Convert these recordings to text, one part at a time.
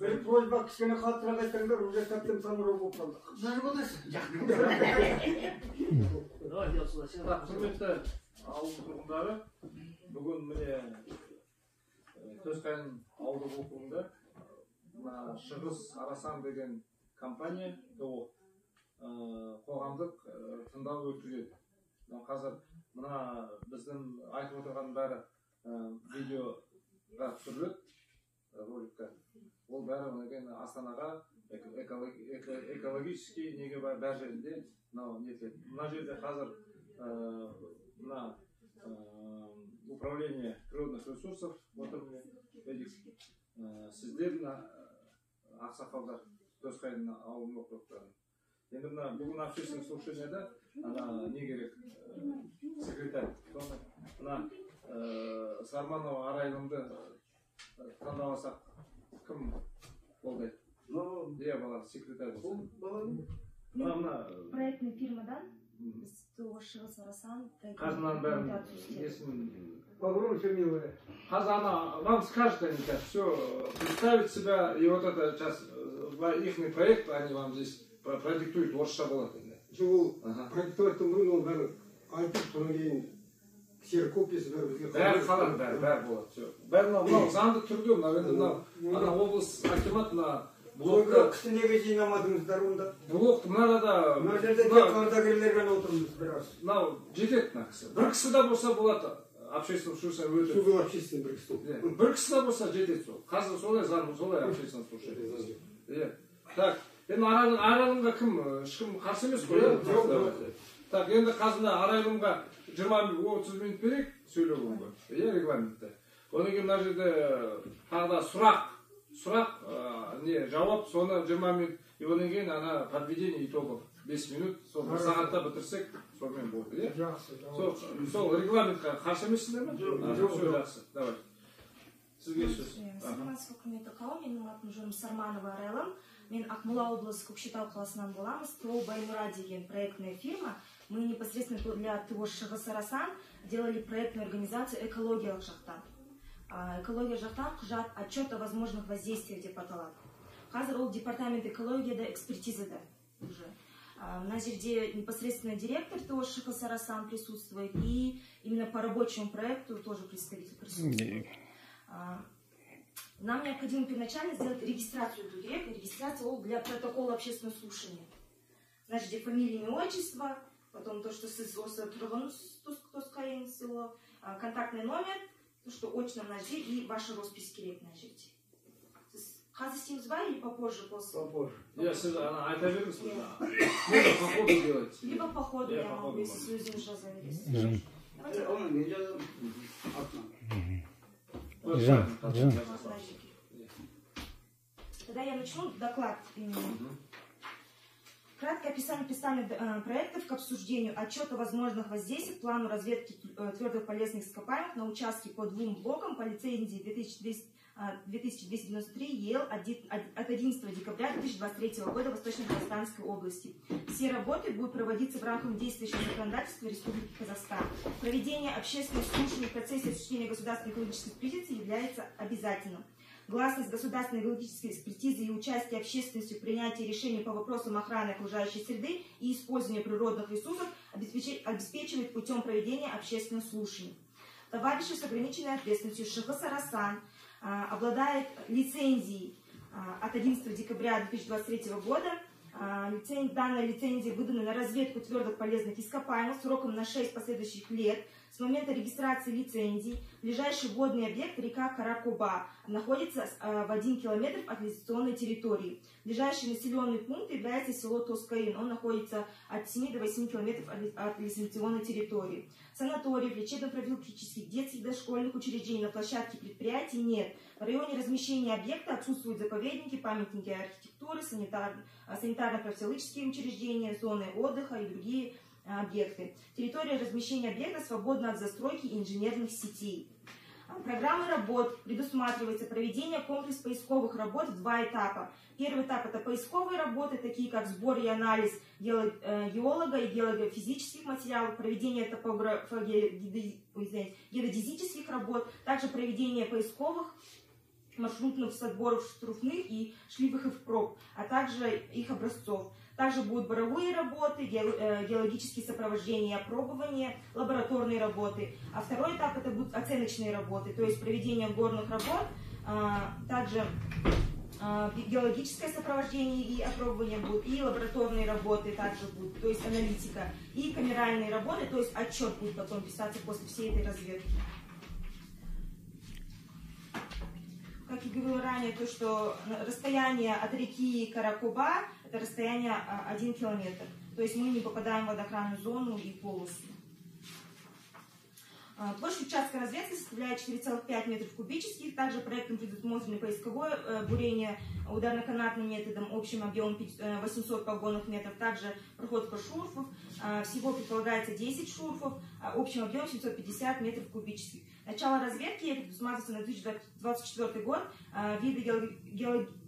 Bir prozba kişine hatıra etkenler уже tatlım samurу болып қалды. Жар боласың. Құрметті ауыл тұрғындары, бүгін міне Төсқайын ауылдық округында Шығыс Арасан деген компания қоғамдық тыңдау өткізеді. Қазір мына біздің айтып отырған бәрі видеоға түсіріледі, роликта. Ол бәрі Астанаға экологический неге бәр жерінде нетіледі. Мына жерде қазір управление природных ресурсов отыр сіздердің ақсақалдар Төсқайын ауылының округтары. Енді мына бүгін общественное слушаниеда не керек секретарь. Мына Сарманова Арайлымды таңдаласақ кім қолдайды? Иә, бала секретарь болсын. Проектный фирмадан біз Шығыс Арасан қазынан бәрін есін Погром все милое. Қазір вам скажут они сейчас все, представить себя, и вот это сейчас их проект, они вам здесь продиктуют орысша болады. Ол продиктовать бұрын ол бәрі айтып, содан кейін ксерокопиясы бәрі қалады, бәрі болады. Бәрі мынау заңды түрде, мына облыс акимат блокты қысты неге жинамадыңыздар онда? Блокты мынада Мына жерде тек ардагерлер ғана отырмыз біраз. Мынау жетеді мына кісі. Бір кісі де болса болады, общественный слушание өтеді. Сол общественный бір кісі. Бір кісі де болса жетеді сол. Қазір солай заң, солай общественный слушание. Так, енді Арайлымға кім? Ешкім қарсы емес қой? Так, енді қазір Арайлымға 20-30 минут берейік сөйлеуге. Иә, регламентте. Одан кейін мына жерде тағы да сұрақ, не, жауап, соны 20 минут, и одан кейін подведение итогов 5 минут, сол бір сағатта бітірсек, сонымен болды, е? Сол регламентқа қарсы емессіңдер ме? Все жақсы, давай. Сізге сөз. Саламатсыз құрметті қауым, менің атым жөнім Сарманова Арайлым. Мен Ақмола облысы Көкшетау қаласынан боламыз. ТО Баймура деген проектная фирма. Мы непосредственно для ТО Шығыс Арасан делали проектную организацию экологиялық жақтан. Экология жақтан құжат отчет о возможных воздействиях деп аталады. Қазір ол департамент экологияда экспертизада уже. На жерде непосредственно директор ТО Шығыс Арасан присутствует, и именно по рабочему проекту тоже представитель присутствует. Нам необходимо первоначально сделать регистрацию эту директора, регистрацию для протокола общественного слушания. Значит, где фамилия, имя, отчество, потом то, что Төсқайын село, контактный номер, то, что очно на жерде и ваша роспись керек на жерде. Қазір істейміз ба или попозже? Попозже. Я айта беріңіз. Можно по ходу делать. Либо по ходу, я могу, если сөзден жаза Тогда я начну доклад. Краткое описание представленных проектов к обсуждению отчета возможных воздействий к плану разведки твердых полезных ископаемых на участке по двум блокам по лицензии 2293 ЕЛ от 11 декабря 2023 года в Восточно-Казахстанской области. Все работы будут проводиться в рамках действующего законодательства Республики Казахстан. Проведение общественных слушаний в процессе осуществления государственной экологической экспертизы является обязательным. Гласность государственной экологической экспертизы и участие общественности в принятии решений по вопросам охраны окружающей среды и использования природных ресурсов обеспечивает путем проведения общественных слушаний. Товарищи с ограниченной ответственностью Шығыс Арасан обладает лицензией от 11 декабря 2023 года. Данная лицензия выдана на разведку твердых полезных ископаемых сроком на 6 последующих лет. С момента регистрации лицензии ближайший водный объект река Каракоба находится в 1 километр от лицензионной территории. Ближайший населенный пункт является село Төсқайын. Он находится от 7 до 8 километров от лицензионной территории. Санаториев, лечебно-профилактических, детских дошкольных учреждений на площадке предприятий нет. В районе размещения объекта отсутствуют заповедники, памятники архитектуры, санитарно-профилактические учреждения, зоны отдыха и другие объекты. Территория размещения объекта свободна от застройки и инженерных сетей. Программой работ предусматривается проведение комплекс поисковых работ в 2 этапа. Первый этап — это поисковые работы, такие как сбор и анализ геолога и геологофизических материалов, проведение геодезических работ, также проведение поисковых маршрутных отборов штрафных и шлифовых проб, а также их образцов. Также будут боровые работы, геологические сопровождения и опробования, лабораторные работы. А второй этап это будут оценочные работы, то есть проведение горных работ, также геологическое сопровождение и опробование будут, и лабораторные работы также будут, то есть аналитика, и камеральные работы, то есть отчет будет потом писаться после всей этой разведки. Как я говорила ранее, то, что расстояние от реки Каракоба – это расстояние 1 километр. То есть мы не попадаем в водоохранную зону и полосу. Площадь участка разведки составляет 4,5 метров кубических. Также проектом предусмотрено поисковое бурение ударно-канатным методом общим объемом 800 погонных метров. Также проходка шурфов. Всего предполагается 10 шурфов, общим объемом 750 метров кубических. Начало разведки предусматривается на 2024 год. Виды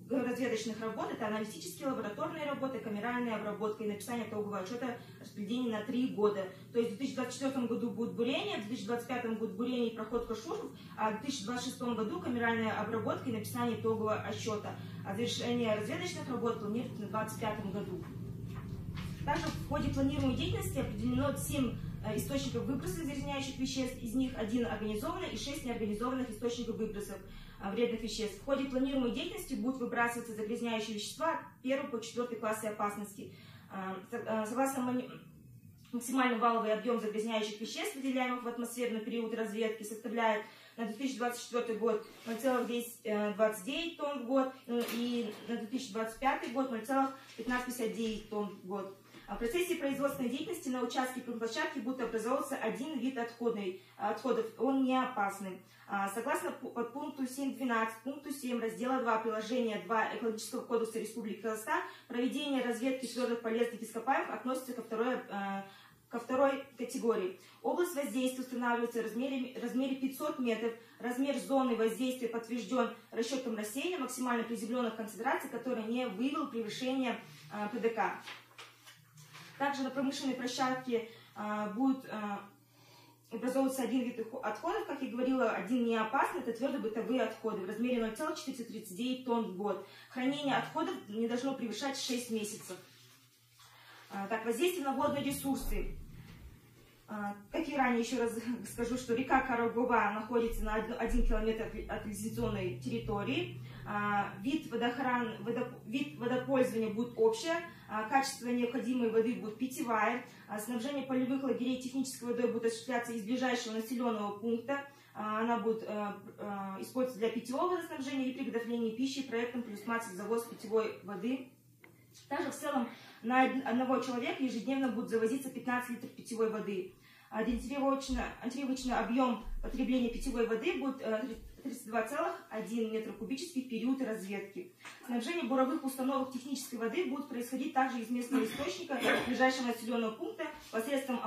разведочных работ – это аналитические, лабораторные работы, камеральная обработка и написание итогового отчета распределения на 3 года. То есть в 2024 году будет бурение, в 2025 будет бурение и проходка шурфов, а в 2026 году камеральная обработка и написание итогового отчета. А завершение разведочных работ планируется на 2025 году. Также в ходе планируемой деятельности определено 7 источников выбросов загрязняющих веществ, из них 1 организованный и 6 неорганизованных источников выбросов вредных веществ. В ходе планируемой деятельности будут выбрасываться загрязняющие вещества 1 по 4 классы опасности. Согласно максимальный валовый объем загрязняющих веществ, выделяемых в атмосферный период разведки, составляет на 2024 год 0,29 тонн в год и на 2025 год 0,1559 тонн в год. В процессе производственной деятельности на участке площадки будет образовываться один вид отходов, он не опасный. Согласно подпункту 7.12, пункту 7 раздела 2 приложения 2 Экологического кодекса Республики Казахстан, проведение разведки твердых полезных ископаемых относится ко второй категории. Область воздействия устанавливается в размере 500 метров. Размер зоны воздействия подтвержден расчетом рассеяния максимально приземленных концентраций, который не выявил превышение ПДК. Также на промышленной площадке будет образовываться один вид отходов, как я говорила, один не опасный, это твердые бытовые отходы в размере 0,439 тонн в год. Хранение отходов не должно превышать 6 месяцев. Так, воздействие на водные ресурсы. Как и ранее, еще раз скажу, что река Каракоба находится на 1 километр от канализационной территории. Вид водопользования будет общее, качество необходимой воды будет питьевая, снабжение полевых лагерей технической водой будет осуществляться из ближайшего населенного пункта, она будет использоваться для питьевого водоснабжения и приготовления пищи, проектом предусматривается завоз питьевой воды. Также в целом на одного человека ежедневно будет завозиться 15 литров питьевой воды. Ориентировочный объем потребления питьевой воды будет 32,1 метра кубических в период разведки. Снабжение буровых установок технической воды будет происходить также из местного источника ближайшего населенного пункта посредством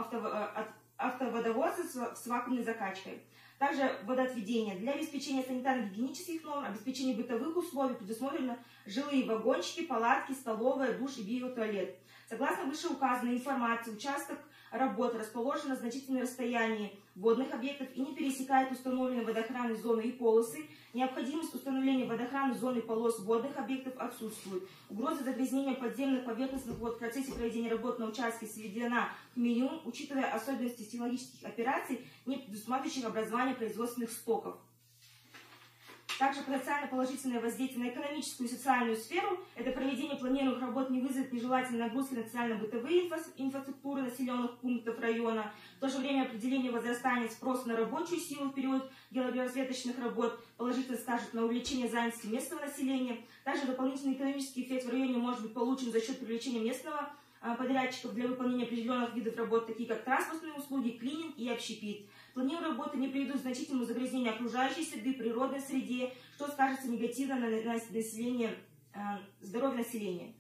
автоводовоза с вакуумной закачкой. Также водоотведение. Для обеспечения санитарно-гигиенических норм, обеспечения бытовых условий предусмотрены жилые вагончики, палатки, столовая, душ и биотуалет. Согласно вышеуказанной информации, участок работы расположен на значительном расстоянии водных объектов и не пересекает установленные водоохранные зоны и полосы. Необходимость установления водоохранной зоны и полос водных объектов отсутствует. Угроза загрязнения подземных поверхностных вод в процессе проведения работ на участке сведена к минимуму, учитывая особенности технологических операций, не предусматривающих образование производственных стоков. Также потенциально положительное воздействие на экономическую и социальную сферу – это проведение планируемых работ не вызовет нежелательной нагрузки на социально-бытовые инфраструктуры населенных пунктов района. В то же время определение возрастания спроса на рабочую силу в период геологоразведочных работ положительно скажет на увеличение занятости местного населения. Также дополнительный экономический эффект в районе может быть получен за счет привлечения местного подрядчиков для выполнения определенных видов работ, такие как транспортные услуги, клининг и общепит. Планируемые работы не приведут к значительному загрязнению окружающей среды, природной среде, что скажется негативно на здоровье населения.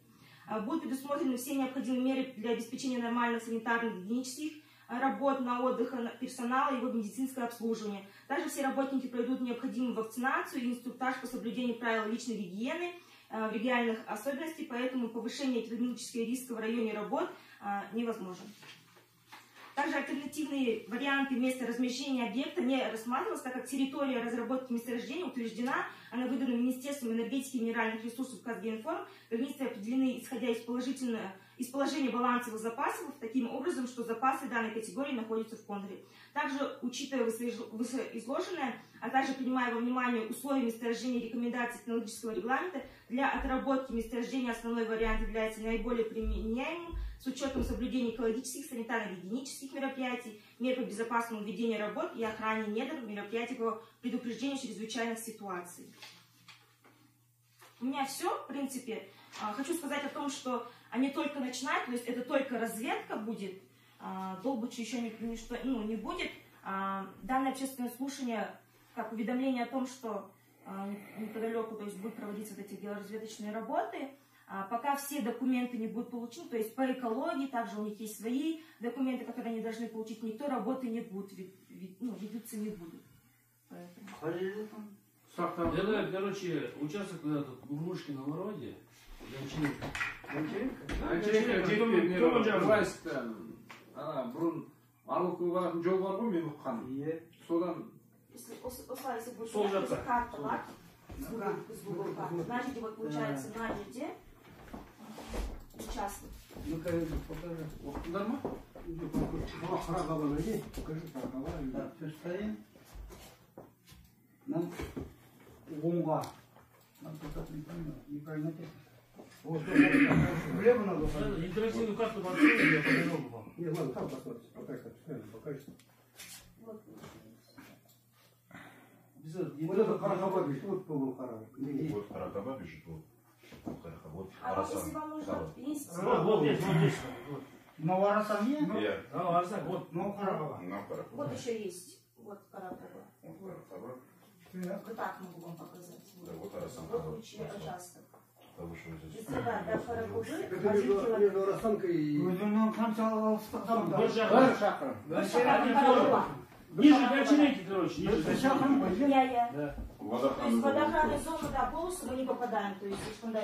Будут предусмотрены все необходимые меры для обеспечения нормальных санитарно-гигиенических работ, на отдых персонала и его медицинское обслуживание. Также все работники пройдут необходимую вакцинацию и инструктаж по соблюдению правил личной гигиены, региональных особенностей, поэтому повышение эпидемиологического риска в районе работ невозможно. Также альтернативные варианты места размещения объекта не рассматривалось, так как территория разработки месторождения утверждена она выдана Министерством энергетики и минеральных ресурсов Казгенформ. Границы определены, исходя из положения балансовых запасов, таким образом, что запасы данной категории находятся в контуре. Также, учитывая вышеизложенное, а также принимая во внимание условия месторождения и рекомендаций технологического регламента, для отработки месторождения основной вариант является наиболее применяемым с учетом соблюдения экологических, санитарно-гигиенических мероприятий, мер по безопасному ведению работ и охране недр, мероприятий по предупреждению чрезвычайных ситуаций. У меня все, в принципе. Хочу сказать о том, что они только начинают, то есть это только разведка будет, Долбуча еще ничто не будет. Данное общественное слушание, как уведомление о том, что неподалеку, то есть будут проводиться вот эти георазведочные работы. Пока все документы не будут получены, то есть по экологии, также у них есть свои документы, которые они должны получить, никто работы не будет, ведутся не будут. Это, короче, участок в Урмушке на Вороде. Сол жақта. Карта бар. Значит, вот получается на жерде участок. Покажи. Да, все стоим. Нам гонга. Нам только неправильно влево надо. Интерактивную карту подсунуть, я по-другому вам. Не, ладно, там посмотрите, покажете. Вот это Харахаба бежит, вот полу Харахаба. Вот Харахаба бежит, вот Харахаба, вот А вот если вам нужно, есть... Вот здесь. Новарасан есть? Вот. Новхарахаба. Вот еще есть. Вот Харахаба. Вот Вот так могу вам показать. Да, вот Арасан. Вот ключи участок. Если Если до Харахабы, Это между Арасанкой и... Ниже Гончаренки, короче. Ниже Гончаренки. Я. То есть в водоохранную зону, да, полосу мы не попадаем. То есть, когда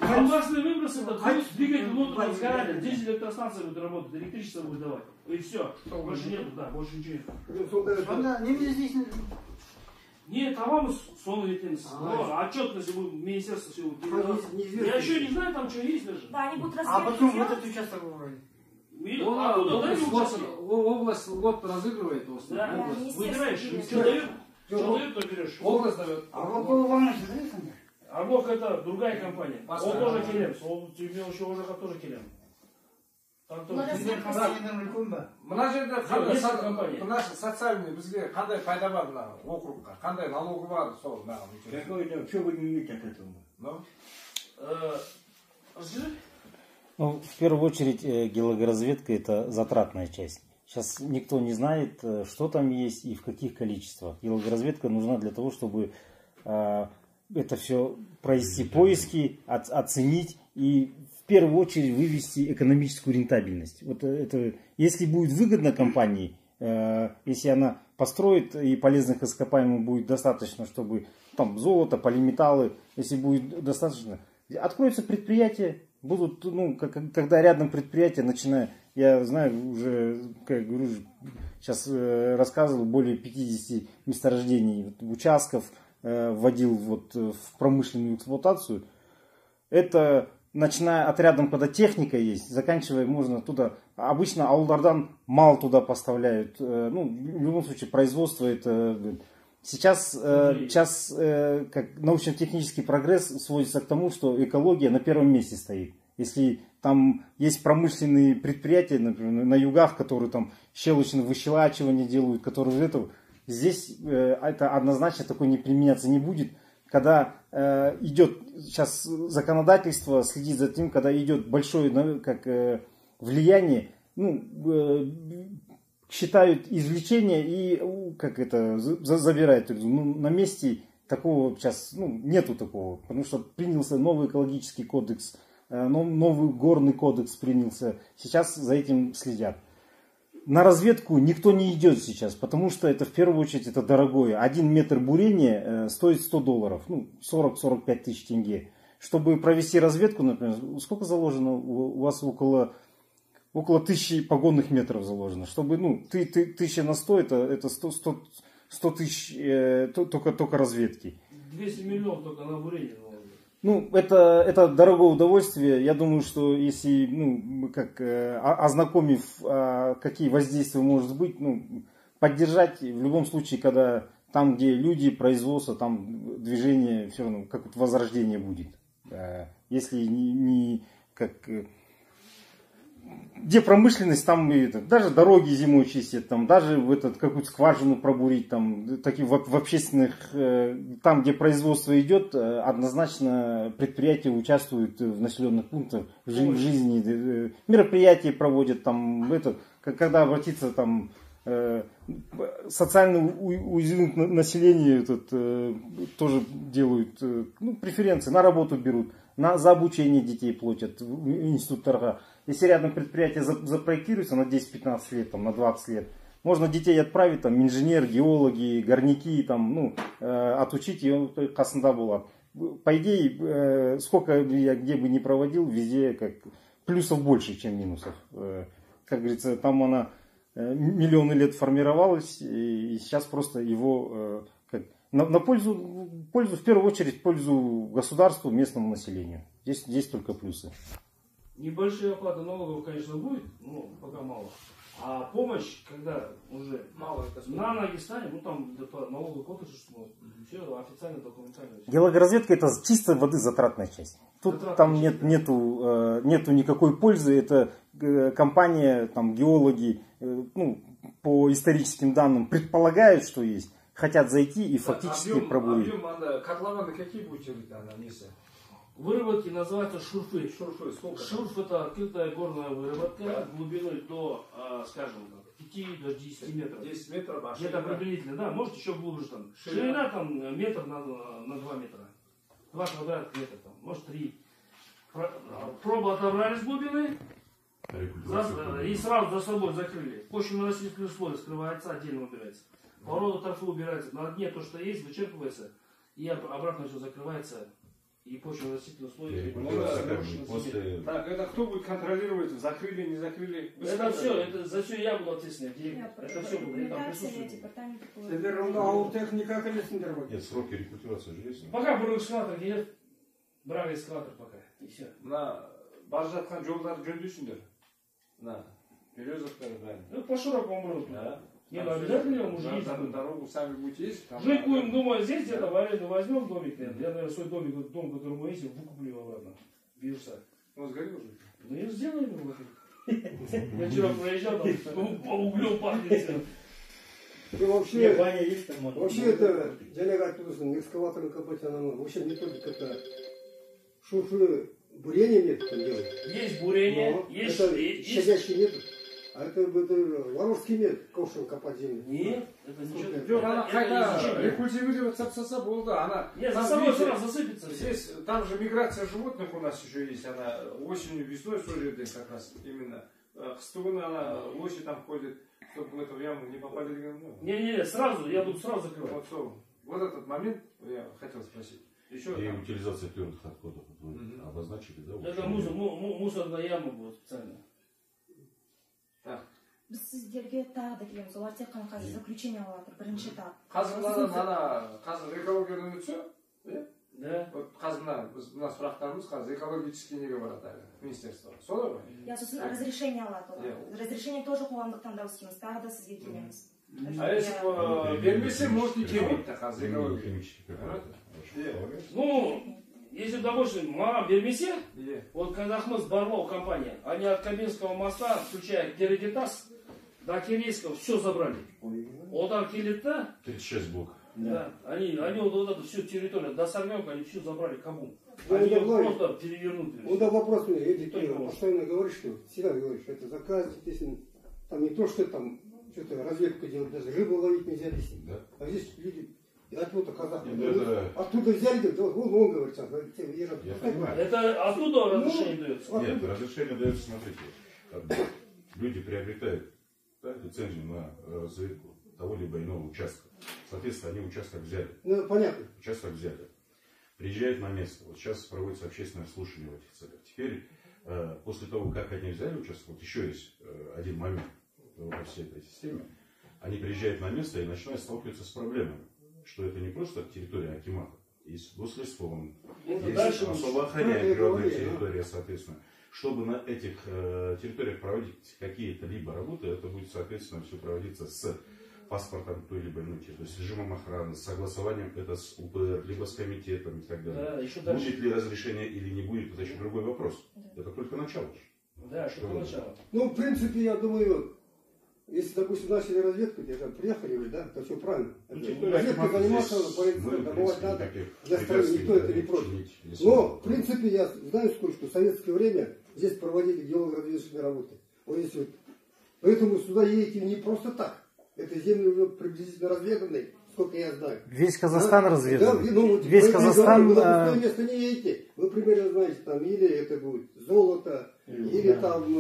Опасный выброс это будет двигатель внутреннего сгорания. Здесь электростанция будет работать, электричество будет давать. И все. Больше нету, да, больше ничего нет. Нет, там сон летит. Отчетность будет министерство всего. Я еще не знаю, там что есть даже. Да, они будут А потом вот делать. этот участок выбрали. Область вот разыгрывает. Да, Выбираешь, естественно. что дает, то берешь. Область дает. А Волкова Иванович, знаете? Арбок это другая компания. Он тоже келем. Он тебе еще уже тоже келем. Там тоже. Мына жерде мына социальный бізге қандай пайда бар мына округқа, қандай налогі бар, сол маған. Что вы не имеете от этого? Расскажи. Ну, в первую очередь, геологоразведка – это затратная часть. Сейчас никто не знает, что там есть и в каких количествах. Геологоразведка нужна для того, чтобы это все провести поиски, оценить и в первую очередь вывести экономическую рентабельность. Вот это, если будет выгодно компании, если она построит и полезных ископаемых будет достаточно, чтобы там золото, полиметаллы, если будет достаточно, откроются предприятия. Будут, когда рядом предприятия, начиная, я знаю, уже, как говорю, сейчас рассказывал, более 50 месторождений, участков вводил в промышленную эксплуатацию. Это начиная от рядом, когда техника есть, заканчивая можно туда, обычно ауылдардан мал туда поставляют, в любом случае производство это... Сейчас как научно-технический прогресс сводится к тому, что экология на первом месте стоит. Если там есть промышленные предприятия, например, на югах, которые там щелочное выщелачивание делают, которые здесь это однозначно такое не применяться не будет. Когда идет сейчас законодательство, следит за тем, когда идет большое влияние, считают извлечения и забирают. На месте такого сейчас нету такого, потому что принялся новый экологический кодекс, новый горный кодекс принялся. Сейчас за этим следят. На разведку никто не идет сейчас, потому что это в первую очередь это дорогое. 1 метр бурения стоит $100, 40-45 тысяч тенге. Чтобы провести разведку, например, сколько заложено? У вас около 1000 погонных метров заложено. Чтобы, 1000 на 100, это 100 тысяч только разведки. 200 миллионов только на бурение. Ну, это дорогое удовольствие. Я думаю, что если, ознакомив, какие воздействия может быть, поддержать в любом случае, когда там, где люди, производство, там движение, все равно, как возрождение будет. Если не где промышленность, там даже дороги зимой чистят, там даже какую-то скважину пробурить, там такие в общественных, там где производство идет, однозначно предприятия участвуют в населенных пунктах, в жизни, мероприятия проводят, там когда обратиться там социально уязвимых население тоже делают преференции, на работу берут, за обучение детей платят в институт торга. Если рядом предприятие запроектируется на 10-15 лет, там, на 20 лет, можно детей отправить, там, инженер, геологи, горняки, там, отучить, и он касында была. По идее, сколько я где бы ни проводил, везде плюсов больше, чем минусов. Как говорится, там она миллионы лет формировалась, и сейчас просто его на пользу, в первую очередь, пользу государству, местному населению. Здесь только плюсы. Небольшие оплаты налогов, конечно, будет, но пока мало. А помощь, когда уже Мало, на ноги станет, там налоговый кодекс, все официально, документально. Геологоразведка — это чистой воды затратная часть. Тут там нету никакой пользы. Это компания, там геологи, по историческим данным предполагают, что есть, хотят зайти и фактически пробурить. Котлованы какие будете нести? Выработки называются шурфы. Шурфы, сколько? Шурф — это открытая горная выработка глубиной до, скажем, 5 до 10 метров. 10 метров, а Где-то приблизительно, да, может еще глубже там. Ширина там метр на 2 метра. 2 квадратных метра, там, может 3. Пробу отобрали с глубины и сразу за собой закрыли. Почвенно-растительный слой скрывается, отдельно убирается. Порода торфы убирается. На дне то, что есть, вычерпывается, и обратно все закрывается. И почвенно-растительный слой. Так, это кто будет контролировать, закрыли, не закрыли? Это все, за все я буду ответственен. Это все буду, я там присутствую. Нет, сроки рекультивации же есть. Пока был экскаватор, нет. Брали экскаватор пока. И все. Бара жатқан жолдарды жөндейсіңдер. Березовка, правильно. По широкому роду. Да. Не, обязательно он уже есть. Дорогу сами будете есть. Жить будем, думаю, здесь где-то в аренду возьмем домик, наверное. Я, наверное, свой домик, дом, который мы есть, выкуплю его обратно. Биржа. Он сгорел уже? Ну и сделаем его. Я вчера проезжал, там по углем пахнет все. Вообще это, Джаляга Атудусын, экскаватором копать, вообще не только это шурфы, бурение метод делать. Есть бурение, есть... Это щадящий метод. А это воровский метод, ковшем копать землю. Нет, это ничего. Жоқ, она қайта рекультивировать сапсаса болды. Она, нет, за собой сразу засыпется. Здесь, там же миграция животных у нас еще есть. Она осенью, весной, сол жерде как раз именно. Қыстыгүні она лоси там ходит, чтобы в эту яму не попали. Не, сразу, я буду сразу закрывать. Вот этот момент я хотел спросить. Еще и утилизация твердых отходов обозначили, да? Это мусорная яма будет специально. Біз сіздерге тағы да келеміз. Олар тек қана қазір заключение алып жатыр, бірінші этап. Қазір экологиядан өтсе, да? Вот қазір мына сұрақтарымыз қазір экологический неге барады министерство. Солай ғой? Я сосын разрешение алады олар. Разрешение тоже қоғамдық таңдау істейміз. Тағы да сізге келеміз. А если бермесе, может и келмейді қазір экология. Ну, если, допустим, мама бермесе, вот Казахмыс Барлоу компания, они от Каменского моста, включая Кередитас, до Кирейского, все забрали. Вот от Келета, 36 блоков. Да, они вот эту всю территорию до Сармёнка, они все забрали кому? Они ее просто перевернут. Ну да, вопрос мне, Эдик, постоянно говоришь, что всегда говоришь, что это заказ, если там не то, что там что-то разведку делать, даже рыбу ловить нельзя здесь. Да. А здесь люди оттуда казахи. Оттуда взяли, он говорит, это оттуда разрешение дается? Нет, разрешение дается, смотрите, люди приобретают лицензию на разведку того либо иного участка. Соответственно, они участок взяли. Ну, понятно. Участок взяли. Приезжают на место. Вот сейчас проводится общественное слушание в этих целях. Теперь, после того, как они взяли участок, вот еще есть один момент во всей этой системе. они приезжают на место и начинают сталкиваться с проблемами. Что это не просто территория акимата. Есть гослесфонд, есть особо охраняемая природная территория, соответственно. Чтобы на этих территориях проводить какие-то либо работы, это будет, соответственно, все проводиться с паспортом той либо иной, то есть с режимом охраны, с согласованием это с УПР, либо с комитетом и так далее. Да, будет ли разрешение или не будет, это еще другой вопрос. Это только начало. Да, что начало. Ну, в принципе, я думаю, если, допустим, начали разведку, где там приехали уже, да, то все правильно. Разведкой заниматься надо, поэтому добывать надо. Для страны никто это не против. Но, в принципе, я знаю, что в советское время здесь проводили геолого-разведочные работы. Вот здесь вот. Поэтому сюда едете не просто так. Это земли уже приблизительно разведанные, сколько я знаю. Весь Казахстан разведан. Да, ну, весь Казахстан... Вы на пустое место не едете. Вы примерно знаете, там или это будет золото, или там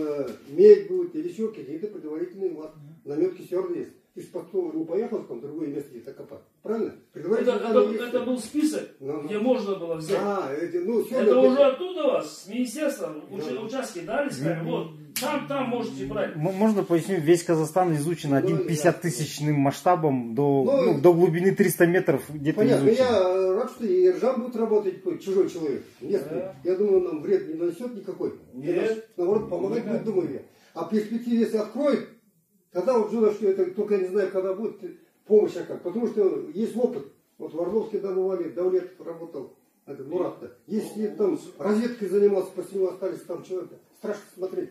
медь будет, или еще какие-то предварительные у вас наметки все равно есть. Из Пастова не поехал, там другое место где-то копать. Правильно? Это был список, где можно было взять. Это уже оттуда вас, с министерства, участки дали, сказали, вот, там можете брать. Можно пояснить, весь Казахстан изучен 50-тысячным масштабом до глубины 300 метров где-то изучен. Понятно, я рад, что и Ержан будет работать, чужой человек. Да. Я думаю, нам вред не нанесет никакой. Нет. Наоборот, помогать будет, думаю я. А в перспективе, если откроет, тогда вот жду, что это, только я не знаю, когда будет помощь, как. Потому что есть опыт. Вот в Орловске добывали, Давлет работал, это Мурат-то. Если там разведкой занимался, после него остались там человека. Страшно смотреть.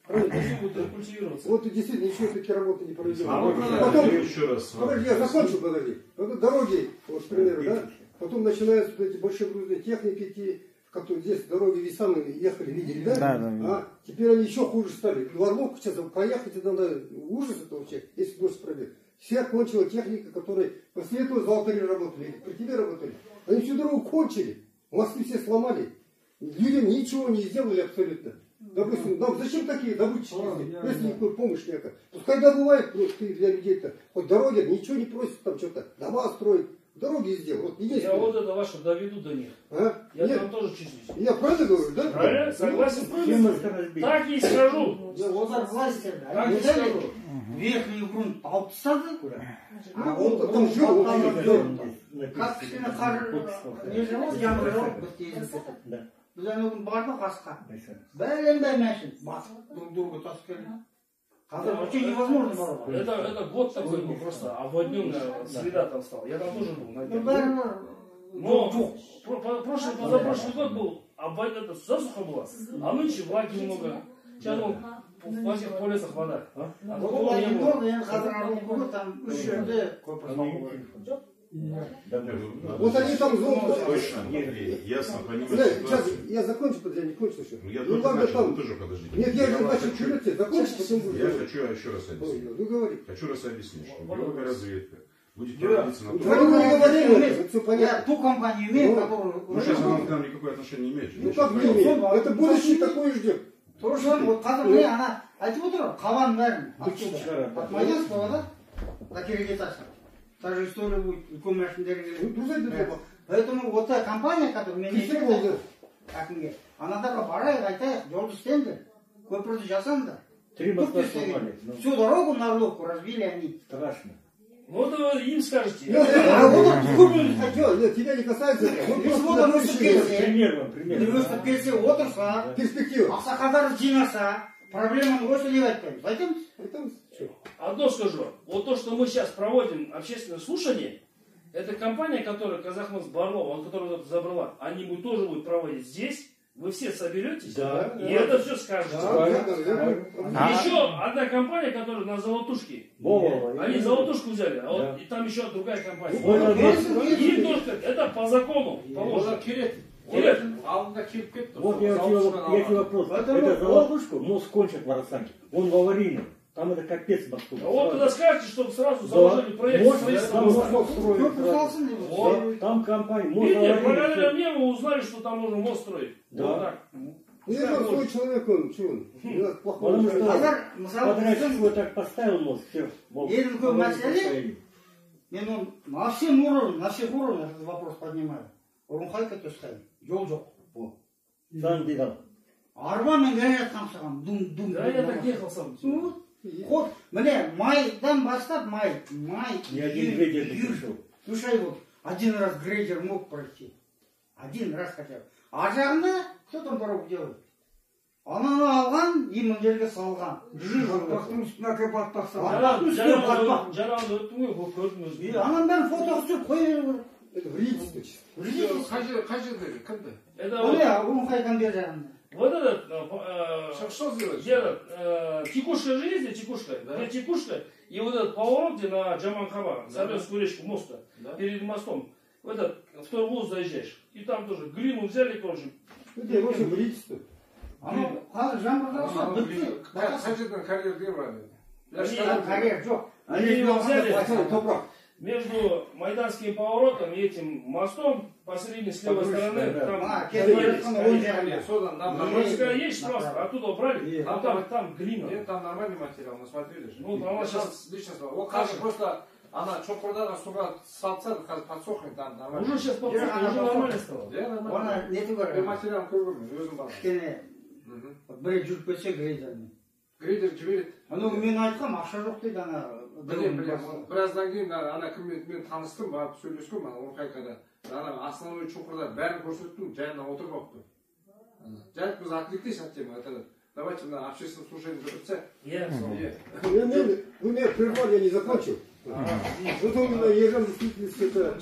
Вот и действительно ничего такие работы не проведено. Потом, еще раз. Подожди, я закончу, подожди. Дороги, вот, к примеру, да? Потом начинаются эти большие грузные техники идти, которые здесь дороги весами ехали, видели, да? Да. Теперь они еще хуже стали. В Орловку сейчас проехать, это надо ужас это вообще, если дождь пройдет. Все кончила техника, которая после этого за алтари работали, при тебе работали. Они всю дорогу кончили. Мосты все сломали. Людям ничего не сделали абсолютно. Допустим, нам зачем такие добытчики, если никакой помощи нет? Пускай добывает, ты для людей-то. Хоть дороги, ничего не просит, там что-то, дома строить, дороги сделать. Вот, я вот это ваше доведу до них. Я там тоже числюсь. Я правильно говорю, да? Правильно, согласен. Так и скажу. Так и скажу. Верхний грунт алып тастады. А вот там жил, как кішкене қар не жауып, жаңбыр жауып, бір тезіп кетеді. Біз ана күні бардық асқа. Бәленбай мәшін. Друг друга тасып келді. Қазір вообще невозможно было. Это год такой был, просто обводненная среда там стала. Я там тоже был. Но позапрошлый год был, обводненная засуха была. А нынче влаги много. Сейчас во всех полесах вода. Там үш жерде көпір салу. Вот они там золото. Точно, ясно, понимаете. Сейчас я закончу, подожди, не кончу еще. Я тоже подождите. Нет, я же начал вперед, закончу, потом буду. Я хочу еще раз объяснить. Ну говори. Хочу раз объяснить, что геология разведка будет проводиться на том, Вы не говорили, все понятно. Ту компанию имеем, которую... Ну, сейчас она к нам никакое отношение не имеет. Ну как не имеет? Это будущее такое ждет. Тоже вот қазір міне ана айтып отыр қабаның бәрін от Маянского, да, до Киргизстана. Та же история будет, үлкен машиндерге. Поэтому вот та компания, которая мен әкімге, анадағы барайық айтайық, жолды істеңдер, көпірді жасаңдар. 3 моста сломали. Всю дорогу на Орловку разбили они. Страшно. Вот им скажете. Нет, тебя не касается. Университет келсе отырса, перспектива. ақсақалдар жинаса, проблеманы осы деп айтпаймыз. Айтамыз. Одно скажу. Вот то, что мы сейчас проводим общественное слушание, это компания, которая Казахмыс Барлов, которая забрала, они тоже будут проводить здесь. Вы все соберетесь, да, и это все скажете. Еще одна компания, которая на Золотушке. Они Золотушку взяли, а вот и там еще другая компания. И тоже это по закону положено. Вот я тебе вопрос. Это Золотушку, мост кончит в Арасанке. Он в аварийном. Там это капец мосту. А вот туда скажете, чтобы сразу заложили проект строительства. Там компания. Видите, благодаря мне вы узнали, что там можно мост строить. Да. Ну, это свой человек, он, что он? Потому что подрядчик его так поставил мост, все. Ең үлкен мәселе, мен оны на всех уровнях этот вопрос поднимаю. Урунхайка төстайын, жол жоқ. Сам дедал. Арбамен келе жатқан саған, дум-дум. Да, я так ехал сам. Вот, мне майдан бастап, май, Ни один грейдер не пришел. Слушай, вот, один раз грейдер мог пройти. Один раз хотя бы. А жағында, кто там дорогу делает? Ананы алған, емін жерге салған. Батпақтың үстіне әкеп батпақ салған. Батпақтың үстіне батпақ. Жарағында өттің ғой, бұл көрдім өзім. Анан бәрін фотоға түсіріп қоя беру керек. Это вредительство чисто. Қай жердегі кімді? Это Оны қайдан бер жағында. вот этот, Что сделать? текушка же есть, текушка, да? Текушка, и вот этот поворот, где на Джаман-Хаба, Сарбенскую речку моста, перед мостом, в этот, в Торвуз заезжаешь, и там тоже глину взяли, короче. Это вообще вредительство. Анау қазір жаңбырда болса, бітті. Қай жерден карьер деген бар еді? Карьер жоқ. Они его взяли, Топrak. между Майданским поворотом и этим мостом, посередине с левой стороны, там морская есть просто, оттуда убрали, а там глина. Нет, там нормальный материал, мы смотрели же. Ну, там сейчас лично сказал. Вот кажется, просто она чокурдан суға салса, подсохнет там нормально. Уже сейчас подсохнет, уже нормально стало. Оны нету бар. Материал көргенмін, өзім бар. Кішкене бір жүріп кетсе грейдермен. Грейдер жібереді. Анау мен айтқам, ақша жоқ дейді ана. Білем. Біраздан кейін ана кіммен мен таныстым, барып сөйлескем, ана Орқайқада. Ана основной чокурда бәрін көрсеттім, жайына отырып алыпты. Жайып біз отвлеклись от темы, это давайте на общественное слушание записать. Вы меня прервали, я не закончил. Вот он на Ежан действительности это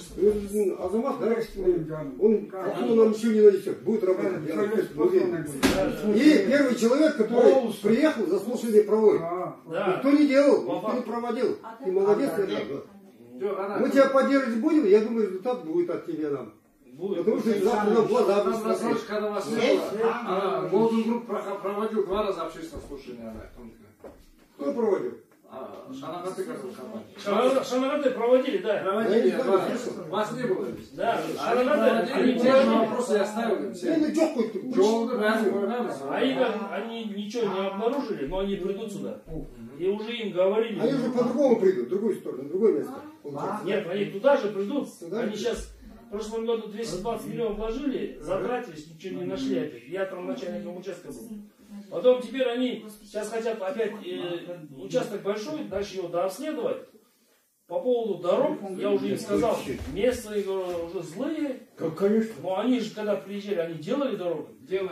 Азамат, да? Он нам ничего не нанесет, будет работать. И первый человек, который приехал, заслушали проводит. Никто не делал, никто не проводил. Ты молодец, мы тебя поддерживать будем, я думаю, результат будет от тебя нам. Потому что завтра нам глаза будет. Когда вас не было, Golden Group проводил 2 раза общественное слушание. Кто проводил? Шанагаты компания. Шанагаты проводили, да. Проводили, вас не было здесь. Да, Шанагаты, они те же вопросы я оставил. Они ничего не обнаружили, но они придут сюда. И уже им говорили. Они уже по-другому придут, в другую сторону, в другое место. Нет, они туда же придут. Они сейчас в прошлом году 220 миллионов вложили, затратились, ничего не нашли опять. Я там начальником участка был. Потом теперь они сейчас хотят опять участок большой, дальше его дообследовать. По поводу дорог, я уже им сказал, местные уже злые. Конечно. Но они же, когда приезжали, они делали дорогу.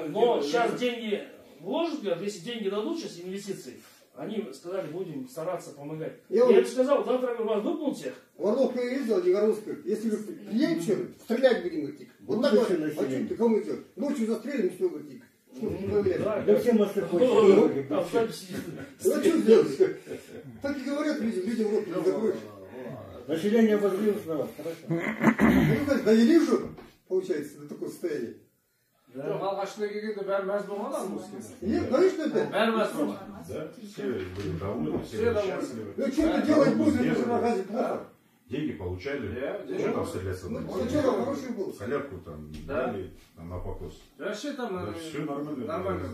Но сейчас деньги вложат, говорят, если деньги дадут сейчас инвестиции, они сказали, будем стараться помогать. Я им сказал, завтра вас выполнят всех. В Орловку я ездил, не Горловскую. Если вы приедете, стрелять будем идти. Вот так вот. А что ты кому идешь? Ночью застрелим, все идти. Да все мосты хочешь. Ну что сделать? Так и говорят людям рот не закроешь. Население возлилось на вас, хорошо. Довели уже, получается, до такого состояния. Алғашында келгенде бәрі мәз болған ғой. Нет, конечно, это. Бәрі мәз болған. Да, все были довольны, все были счастливы. Ну что-то делать будет, это же разве плохо? Деньги получали, что там стреляться? Сначала хороший был. Солярку там дали, на покос. Вообще там все нормально. Нормально.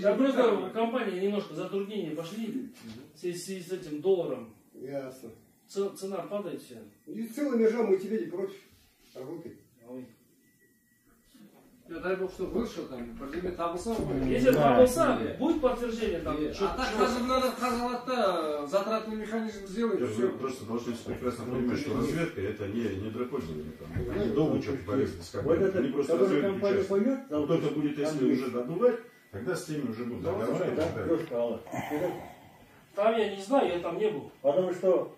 Да просто компания немножко затруднения пошли в связи с этим долларом. Ясно. Цена падает все. И целыми жам мы тебе не против. Работай. Дай бог, что вышел там, бірдеме табылса. Если табылса, будет подтверждение там. А так қазір надо казалатта затратный механизм сделать. Вы просто должны прекрасно понимать, что разведка это не дракользование. Они долго что-то полезли с компанией. Они просто разведку участвуют. Кто-то будет, если уже добывать, тогда с теми уже будут договаривать. Там я не знаю, я там не был. Потому что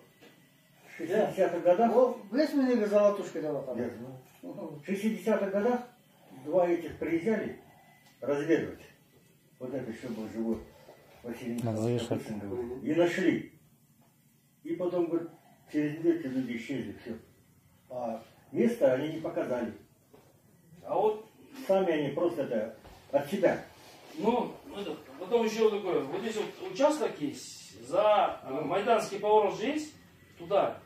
в 60-х годах... Білесің золотушка давал там? В 60-х годах 2 этих приезжали разведывать. Вот это еще был живой Василий Николаевич. И нашли. И потом, говорит, через неделю эти люди исчезли, все. А место они не показали. А вот сами они просто это от себя. Ну, потом еще вот такое. Вот здесь вот участок есть. За Майданский поворот же есть. Туда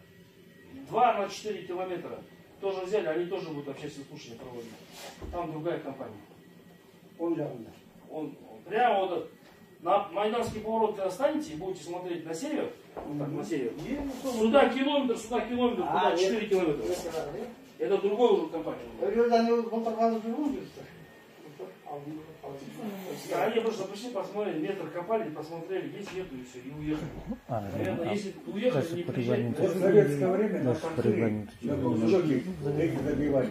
2 на 4 километра. Тоже взяли, они тоже будут общественное слушание проводить. Там другая компания. Он прямо вот на Майданский поворот, когда станете и будете смотреть на север, вот так, на север, сюда километр, туда 4 километра. Это другой уже компания. Они просто пришли, посмотрели, метр копали, посмотрели, есть, нету, и все, и уехали. Наверное, если уехали, не приезжали. В советское время эти забивали.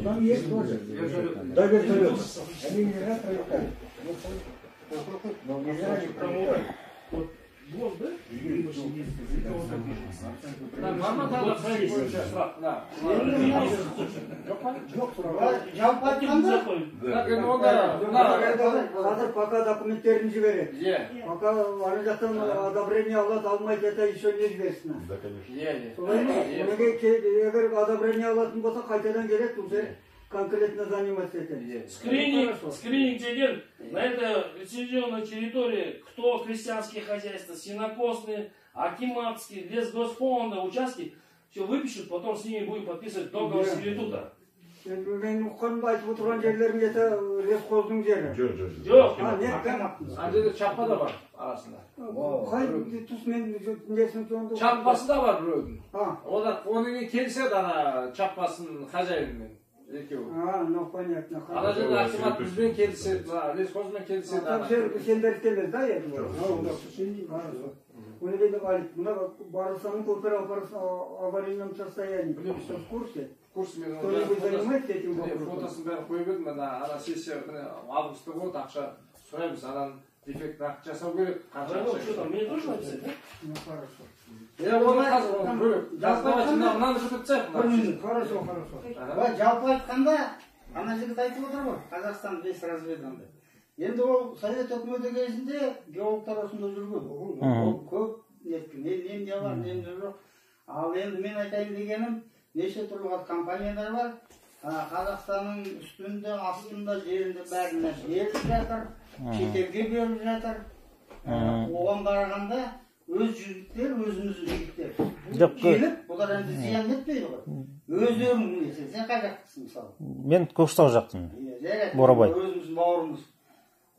Там есть тоже. Да, вертолет. Они не раз пролетали. Но нельзя не пролетали. Вот, да? Жалпы айтқанда, қазір пока документтерін жібереді. Пока ана жақтан одобрение алады, алмайды, это еще неизвестно. Да, конечно. Солай ма? Егер одобрение алатын болса, қайтадан келеді, уже конкретно заниматься этим. Скрининг деген на этой лицензионной территории, кто крестьянские хозяйства, сенокосные, акиматские, лесгосфонда, участки, все выпишут, потом с ними будем подписывать договор сервитута. Мен ұққанымды айтып отырған жерлерің еді лесхоздың жері. Жоқ. Ана жерде чаппа да бар арасында. Қай тұс мен несін сонда? Чаппасы да бар біреудің. Оның келіседі ана чаппасының хозяинымен. Ну понятно. Ана жерде акимат бізбен келіседі, лесхозмен келіседі. Сендер істемez, да, я думаю? Оны деп алып, мына барысаның көпір аварийном состоянии. Все в курсе? Курс мен Кто-нибудь занимается этим вопросом? фотосын бәрін қойып едім, ана сессия августта болды, ақша сұраймыз, анан дефектін ақы жасау керек. Что там, мне тоже написать, да? Ну хорошо. Оны қазір бөлек. Мынаны жүргізсек. Хорошо. Жалпы айтқанда, ана жігіт айтып отыр ғой, Қазақстан 5 разведаны. Енді ол Совет өкіметі кезінде геологтар осында жүрген. Ол көп неткен, не бар, не жоқ. Ал енді мен айтайын дегенім, неше түрлі компаниялар бар. Қазақстанның үстінде, астында, жерінде бәріне беріп жатыр, шетелге беріп жатыр. Оған қарағанда өз жігіттер, өзіміздің жігіттер. Келіп, бұлар енді зиян етпейді ғой. Өздерің несі, сен қай жақтысың мысалы? Мен Көкшетау жақтымын. Борабай. Өзіміздің бауырымыз.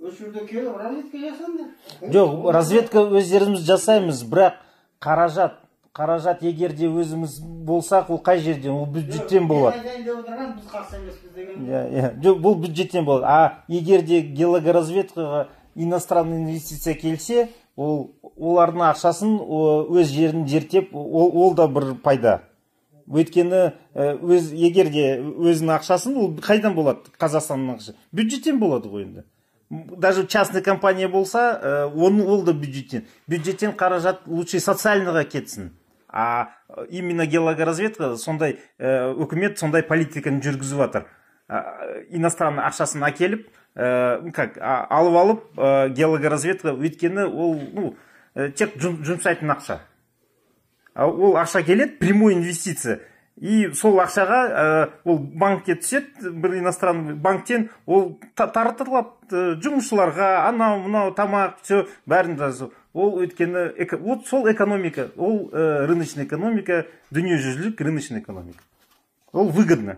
Осы жерде келіп, разведка жасаңдар. Жоқ, разведка өздеріміз жасаймыз, бірақ қаражат егер де өзіміз болсақ, ол қай жерден? Ол бюджеттен болады. Біз қарсы емеспіз деген. Жоқ, бұл бюджеттен болады. А егер де геологоразведкаға иностранный инвестиция келсе, олардың ақшасын өз жерін зерттеп, ол да бір пайда. Өйткені егер де өзінің ақшасын, ол қайдан болады? Қазақстанның ақшасы. Бюджеттен болады ғой енді. Даже частный компания болса, ол да бюджеттен. Бюджеттен қаражат лучше социальныйға кетсін. А именно геологоразведка сондай өкімет сондай политиканы жүргізіп жатыр. Иностранный ақшасын әкеліп, алып алып геологоразведка, өйткені ол тек жұмсайтын ақша. Ол ақша келеді, прямой инвестиция. И сол ақшаға ол банкке түседі, бір иностранный банктен ол таратылып жұмысшыларға, анау тамақ, все бәрін жазу. Ол өйткені сол экономика, ол рыночный экономика, дүниежүзілік рыночный экономика. Ол выгодно.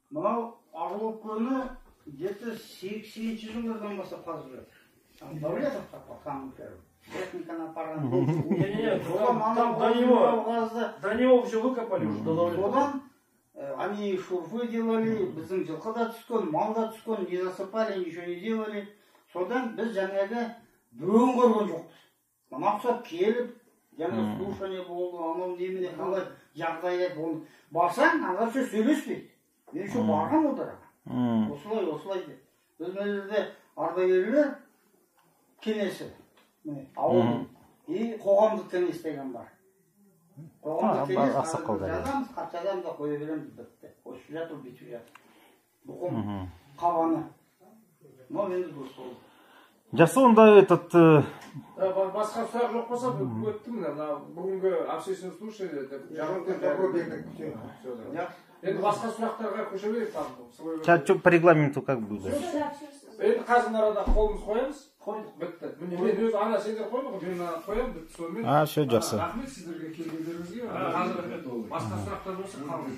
Мынау Арлов көні где-то 80-ші жылдардан бастап қазып жатыр. Давлетов қамын кәріп. Техниканы апарған. До него все выкопали уже. Содан они шурфы делали, біздің жылқы да түскен, мал да түскен, не засыпали, ничего не делали. Содан біз жаңағы біреуін көрген жоқпыз. Мақсат келіп, жаңа слушание болды, анау немене қалай жағдайы болды. Барсаң, ағашы сөйлеспейді. Мен еще барған отыра. Осылай деп. Біз мөлерде ардагерлер кеңесі. Ауыл и қоғамдық кеңес деген бар. Қоғамдық кеңес жазамыз, қатшадан да қойы береміз бітті. Қойшы жатыр, бітіп жатыр. Бұқым қабаны. Но енді дұрыс болды. Жақсы, онда этот... Басқа сұрақ жоқ болса, өттім. Бүгінгі общественное слушание. Енді басқа сұрақтарға көше берейік. По регламенту как будет? Енді қазір арада қолымыз қоямыз. Бітті. Мен өз ана сендер қойды ғой, мен қоямын, бітті сонымен. Все, жақсы. Рахмет сіздерге келгендеріңізге. Қазір басқа сұрақтар болса қалыңыз.